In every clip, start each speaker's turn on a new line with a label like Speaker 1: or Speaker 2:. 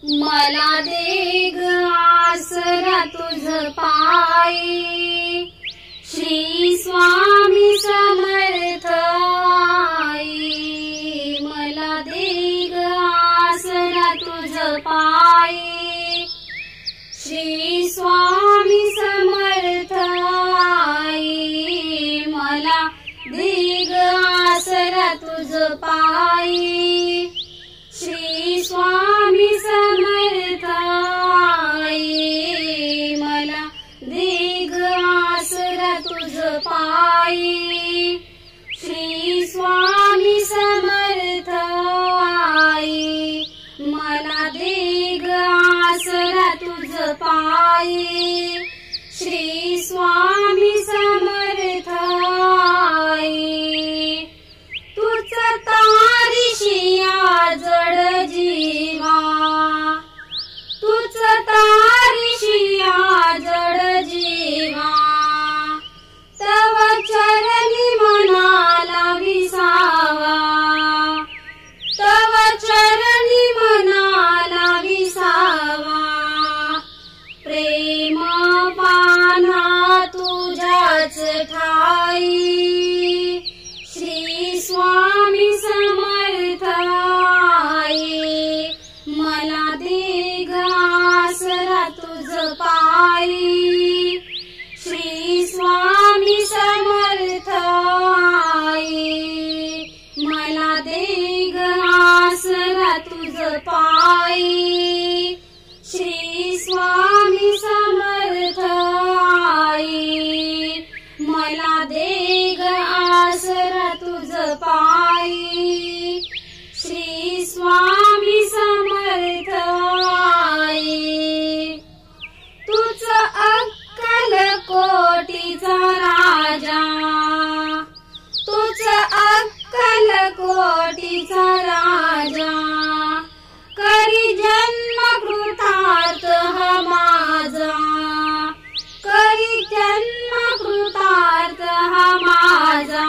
Speaker 1: मला दे ग आसरा तुझ पायी, श्री स्वामी समर्थ आई। मला दे ग आसरा तुझ पायी, श्री स्वामी समर्थ आई। मला दे ग आसरा तुझ पायी, श्री स्वामी समर्थ आई। मला दे ग आसरा तुझ पायी, श्री स्वामी समर्थ आई। मला दे ग आसरा तुझ पायी, श्री स्वामी समर्थ आई। तूच तारीशी जड जीवा, तूच तारीशी जड जीवा। तव चरणी मनाला विसावा, तव चरणी मनाला विसावा। प्रेम पाना तुझ्याच ठाई, श्री स्वामी समर्थ आई। मला दे ग आसरा तुझ पायी, श्री स्वामी समर्थ आई। मला दे ग आसरा तुझ पायी, श्री स्वामी समर्थ आई। मला दे ग आसरा तुझ पायी, श्री स्वामी समर्थ आई। तूच अक्कल कोटीचा राजा, तूच अक्कल कोटीचा राजा। करी जन्म कृतार्थ हा माझा, करी जन्म कृतार्थ हा माझा।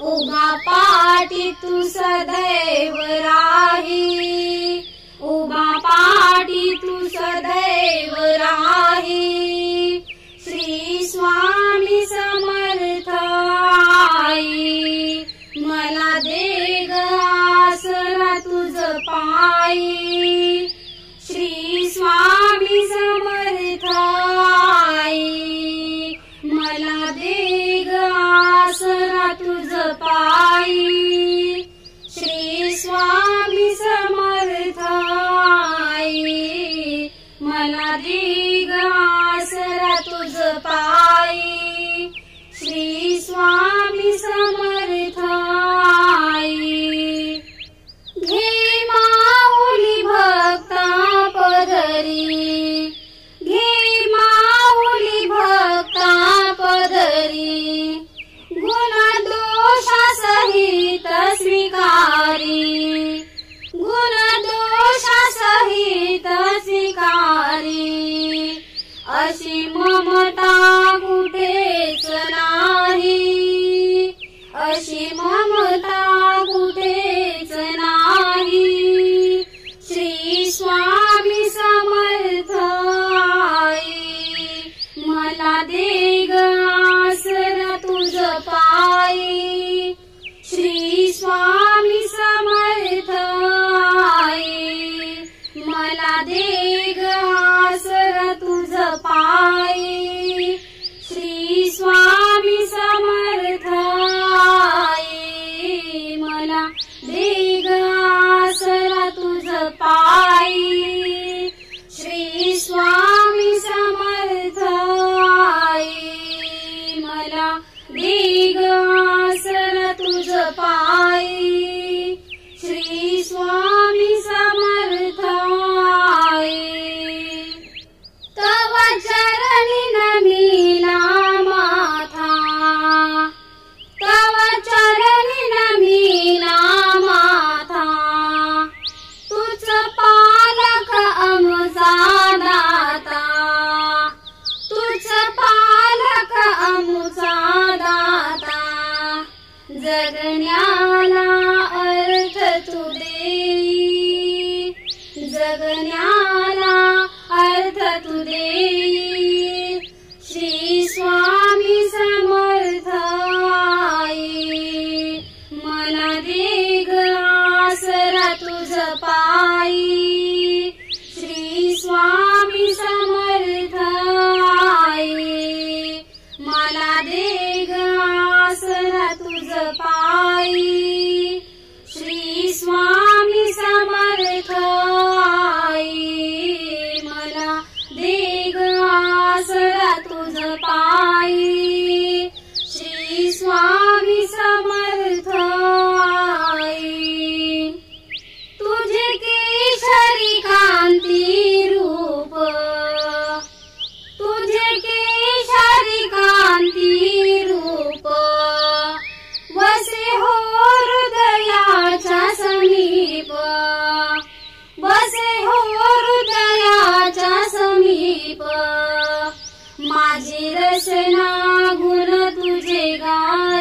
Speaker 1: उभा पाठी तू सदैव राही, उभा पाठी तू सदैव राही। श्री स्वामी समर्थ आई। मला दे ग आसरा तुझ पायी, श्री स्वामी समर्थ आई। मला दे ग आसरा तुझ पायी, श्री स्वामी समर्थ आई। मला दे ग आसरा तुझ पायी, श्री स्वामी समर्थ आई। घे माऊली भक्ता पदरी, घे माऊली भक्ता पदरी। गुण दोषा सहित स्वीकारी, गुण दोषा सहित स्वीकारी। अशी ममता कुठेच नाही, अशी ममता कुठेच नाही। श्री स्वामी समर्थ आई। मला दे ग आसरा तुझ पायी, श्री स्वामी समर्थ आई। मला दे ग आसरा तुझ पायी, श्री स्वामी समर्थ आई। मला दे ग आसरा तुझ पायी, श्री स्वामी समर्थ आई। मला दे ग आसरा तुझ पायी, श्री स्वामी समर्थ आई। तव चरणी नमिला माथा, तव चरणी नमिला माथा। तुझ पालक आमचा दाता, तुझ पालक आमचा दाता। जगण्याला अर्थ तू देई, जगण्याला अर्थ तू देई. श्री स्वामी समर्थ आई, मला दे ग आसरा तुझ पायी. श्री स्वामी समर्थ आई, मला दे ग आसरा तुझ पायी. श्री स्वामी समर्थ आई, मला दे ग आसरा तुझ पायी. श्री स्वामी समर्थ आई, तुझे केशरी कांती रूप, तुझे केशरी कांती रूप, बसे हो हृदयाच्या समीप, बसे हो हृदयाच्या समीप. माझी रचना गुण तुझे गा